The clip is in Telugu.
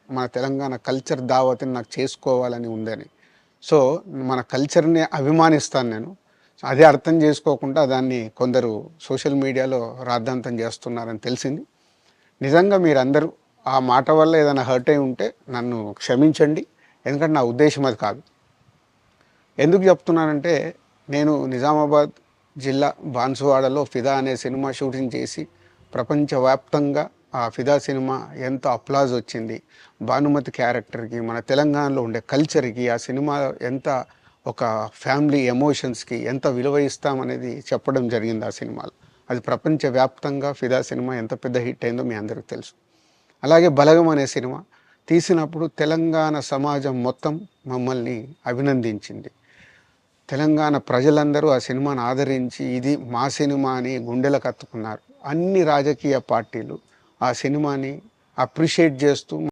మన తెలంగాణ కల్చర్ దావత్‌ని నాకు చేసుకోవాలని ఉందని. సో, మన కల్చర్‌ని అభిమానిస్తాను నేను. అదే అర్థం చేసుకోకుండా దాన్ని కొందరు సోషల్ మీడియాలో రాద్ధాంతం చేస్తున్నారని తెలిసింది. నిజంగా మీరందరూ ఆ మాట వల్ల ఏదైనా హర్ట్ అయ్యి ఉంటే నన్ను క్షమించండి. ఎందుకంటే నా ఉద్దేశ్యం అది కాదు. ఎందుకు చెప్తున్నానంటే, నేను నిజామాబాద్ జిల్లా బాన్సువాడలో 'ఫిదా' అనే సినిమా షూటింగ్ చేసి ప్రపంచవ్యాప్తంగా ఆ 'ఫిదా' సినిమా ఎంత అప్లాజ్ వచ్చింది. భానుమతి క్యారెక్టర్‌కి, మన తెలంగాణలో ఉండే కల్చర్‌కి ఆ సినిమా ఎంత ఒక ఫ్యామిలీ ఎమోషన్స్‌కి ఎంత విలువ ఇస్తామనేది చెప్పడం జరిగింది ఆ సినిమాలో. అది ప్రపంచవ్యాప్తంగా 'ఫిదా' సినిమా ఎంత పెద్ద హిట్ అయిందో మీ అందరికి తెలుసు. అలాగే 'బలగం' అనే సినిమా తీసినప్పుడు తెలంగాణ సమాజం మొత్తం మమ్మల్ని అభినందించింది. తెలంగాణ ప్రజలందరూ ఆ సినిమాను ఆదరించి ఇది మా సినిమా అని గుండెలకు హత్తుకున్నారు. అన్ని రాజకీయ పార్టీలు ఆ సినిమాని అప్రిషియేట్ చేస్తూ